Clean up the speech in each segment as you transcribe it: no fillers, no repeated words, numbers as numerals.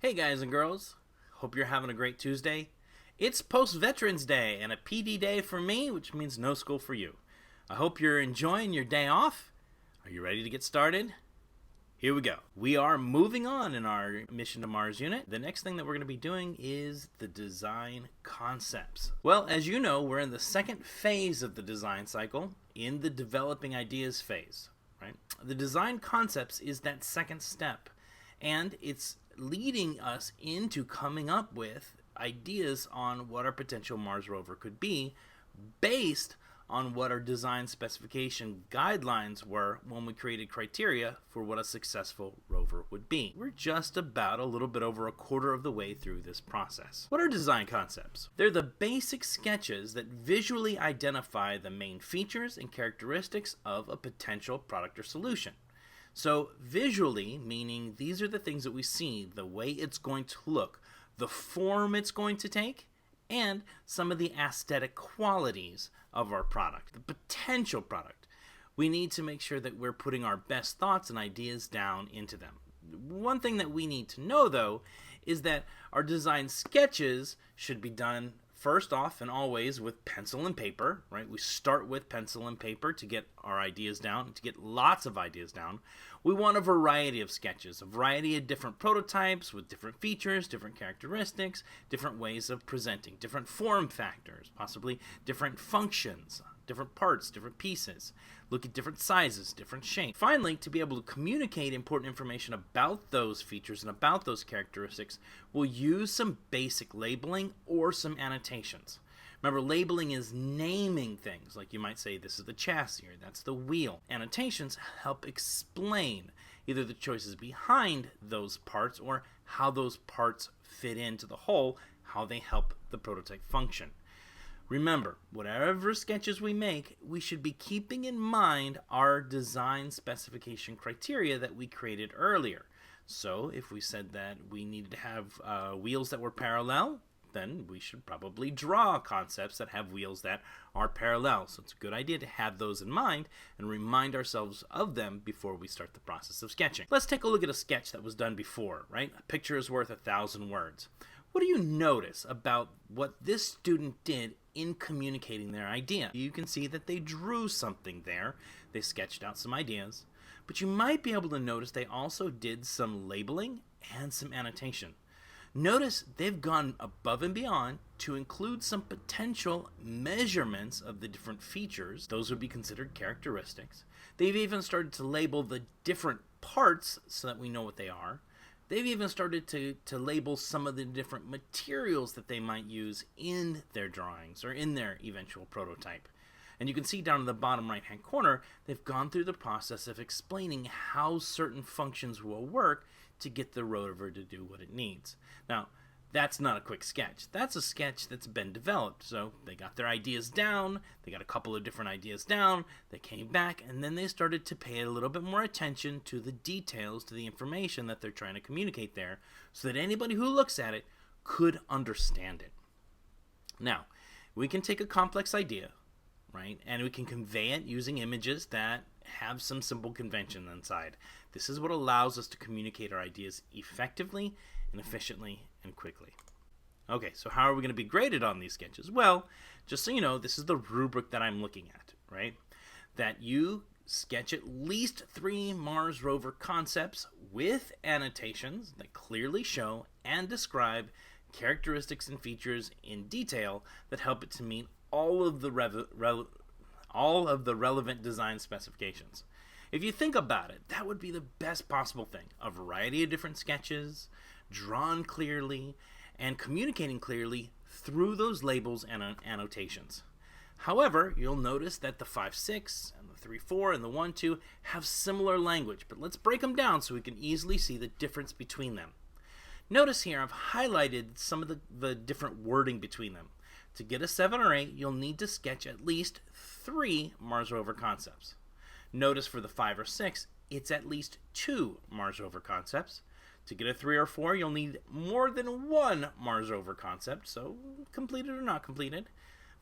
Hey guys and girls, hope you're having a great Tuesday. It's post-Veterans Day and a PD day for me, which means no school for you. I hope you're enjoying your day off. Are you ready to get started? Here we go. We are moving on in our Mission to Mars unit. The next thing that we're going to be doing is the design concepts. Well, as you know, we're in the second phase of the design cycle, in the developing ideas phase, right? The design concepts is that second step, and it's leading us into coming up with ideas on what our potential Mars rover could be based on what our design specification guidelines were when we created criteria for what a successful rover would be. We're just about a little bit over a quarter of the way through this process. What are design concepts? They're the basic sketches that visually identify the main features and characteristics of a potential product or solution. So visually, meaning these are the things that we see, the way it's going to look, the form it's going to take, and some of the aesthetic qualities of our product, the potential product. We need to make sure that we're putting our best thoughts and ideas down into them. One thing that we need to know, though, is that our design sketches should be done first off and always with pencil and paper, right? We start with pencil and paper to get our ideas down, to get lots of ideas down. We want a variety of sketches, a variety of different prototypes with different features, different characteristics, different ways of presenting, different form factors, possibly different functions, different parts, different pieces. Look at different sizes, different shapes. Finally, to be able to communicate important information about those features and about those characteristics, we'll use some basic labeling or some annotations. Remember, labeling is naming things, like you might say this is the chassis or that's the wheel. Annotations help explain either the choices behind those parts or how those parts fit into the whole, how they help the prototype function. Remember, whatever sketches we make, we should be keeping in mind our design specification criteria that we created earlier. So if we said that we needed to have wheels that were parallel, then we should probably draw concepts that have wheels that are parallel. So it's a good idea to have those in mind and remind ourselves of them before we start the process of sketching. Let's take a look at a sketch that was done before, right? A picture is worth 1,000 words. What do you notice about what this student did in communicating their idea? You can see that they drew something there. They sketched out some ideas. But you might be able to notice they also did some labeling and some annotation. Notice they've gone above and beyond to include some potential measurements of the different features. Those would be considered characteristics. They've even started to label the different parts so that we know what they are. They've even started to label some of the different materials that they might use in their drawings or in their eventual prototype. And you can see down in the bottom right hand corner, they've gone through the process of explaining how certain functions will work to get the rover to do what it needs. Now, that's not a quick sketch. That's a sketch that's been developed. So they got their ideas down, they got a couple of different ideas down, they came back, and then they started to pay a little bit more attention to the details, to the information that they're trying to communicate there, so that anybody who looks at it could understand it. Now, we can take a complex idea, right, and we can convey it using images that have some simple convention inside. This is what allows us to communicate our ideas effectively and efficiently and quickly. Okay, so how are we going to be graded on these sketches? Well, just so you know, this is the rubric that I'm looking at, right? That you sketch at least 3 Mars rover concepts with annotations that clearly show and describe characteristics and features in detail that help it to meet all of the relevant design specifications. If you think about it, that would be the best possible thing. A variety of different sketches, drawn clearly, and communicating clearly through those labels and annotations. However, you'll notice that the 5-6 and the 3-4 and the 1-2 have similar language, but let's break them down so we can easily see the difference between them. Notice here I've highlighted some of the different wording between them. To get a 7 or 8, you'll need to sketch at least 3 Mars rover concepts. Notice for the 5 or 6, it's at least 2 Mars rover concepts. To get a 3 or 4, you'll need more than 1 Mars rover concept, so completed or not completed,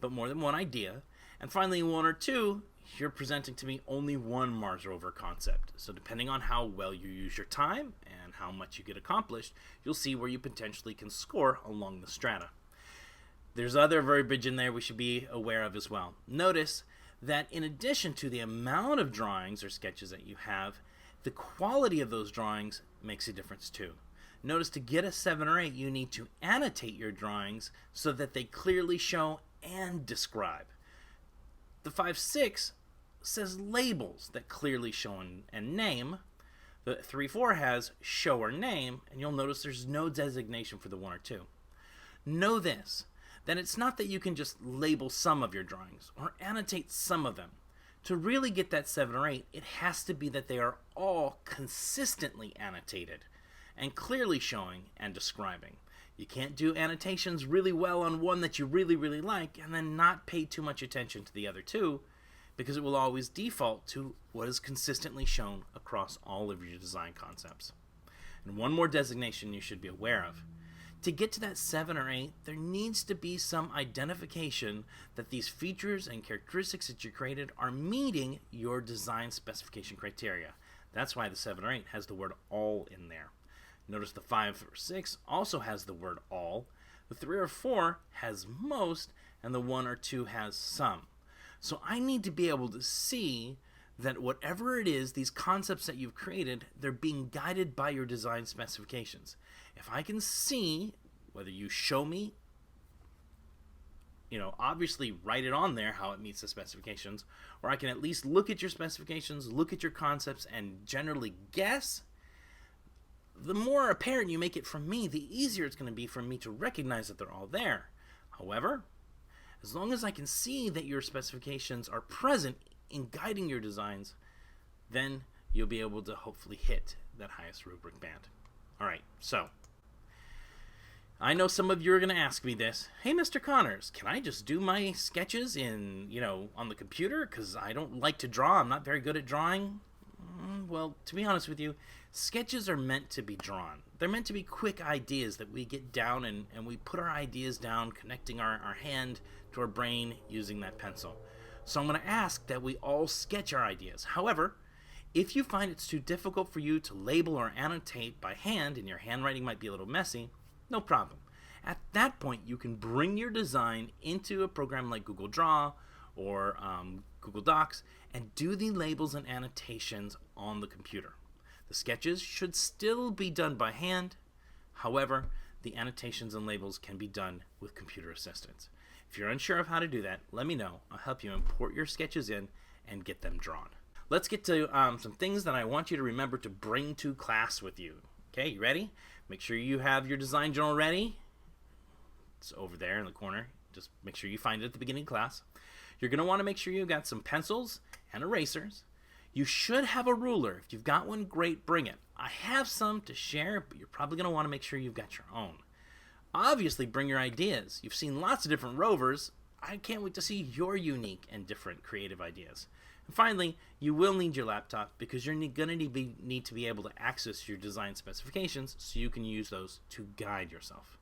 but more than one idea. And finally, 1 or 2, you're presenting to me only one Mars rover concept. So depending on how well you use your time and how much you get accomplished, you'll see where you potentially can score along the strata. There's other verbiage in there we should be aware of as well. Notice that in addition to the amount of drawings or sketches that you have, the quality of those drawings makes a difference too. Notice to get a 7 or 8, you need to annotate your drawings so that they clearly show and describe. The 5-6 says labels that clearly show and name. The 3-4 has show or name, and you'll notice there's no designation for the 1 or 2. Know this, that it's not that you can just label some of your drawings or annotate some of them. To really get that 7 or 8, it has to be that they are all consistently annotated and clearly showing and describing. You can't do annotations really well on one that you really, really like and then not pay too much attention to the other two, because it will always default to what is consistently shown across all of your design concepts. And one more designation you should be aware of. To get to that 7 or 8, there needs to be some identification that these features and characteristics that you created are meeting your design specification criteria. That's why the 7 or 8 has the word all in there. Notice the 5 or 6 also has the word all. The 3 or 4 has most, and the 1 or 2 has some. So I need to be able to see that whatever it is, these concepts that you've created, they're being guided by your design specifications. If I can see, whether you show me, obviously write it on there how it meets the specifications, or I can at least look at your specifications, look at your concepts, and generally guess, the more apparent you make it from me, the easier it's going to be for me to recognize that they're all there. However, as long as I can see that your specifications are present in guiding your designs, then you'll be able to hopefully hit that highest rubric band. All right, so I know some of you are going to ask me this. Hey, Mr. Connors, can I just do my sketches on the computer? Because I don't like to draw. I'm not very good at drawing. Well, to be honest with you, sketches are meant to be drawn. They're meant to be quick ideas that we get down and we put our ideas down, connecting our hand to our brain using that pencil. So I'm going to ask that we all sketch our ideas. However, if you find it's too difficult for you to label or annotate by hand and your handwriting might be a little messy, no problem. At that point, you can bring your design into a program like Google Draw or Google Docs and do the labels and annotations on the computer. The sketches should still be done by hand. However, the annotations and labels can be done with computer assistance. If you're unsure of how to do that, let me know. I'll help you import your sketches in and get them drawn. Let's get to some things that I want you to remember to bring to class with you. Okay, you ready? Make sure you have your design journal ready. It's over there in the corner. Just make sure you find it at the beginning of class. You're going to want to make sure you've got some pencils and erasers. You should have a ruler. If you've got one, great, bring it. I have some to share, but you're probably going to want to make sure you've got your own. Obviously, bring your ideas. You've seen lots of different rovers. I can't wait to see your unique and different creative ideas. And finally, you will need your laptop because you're going to need to be able to access your design specifications so you can use those to guide yourself.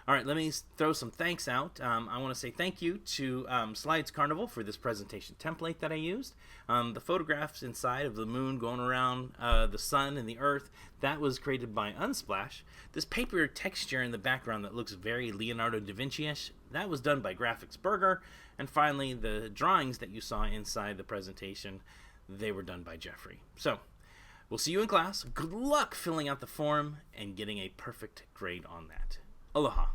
All right, let me throw some thanks out. I want to say thank you to Slides Carnival for this presentation template that I used. The photographs inside of the moon going around the sun and the earth, that was created by Unsplash. This paper texture in the background that looks very Leonardo da Vinci-ish, that was done by Graphics Burger. And finally, the drawings that you saw inside the presentation, they were done by Jeffrey. So, we'll see you in class. Good luck filling out the form and getting a perfect grade on that. Aloha.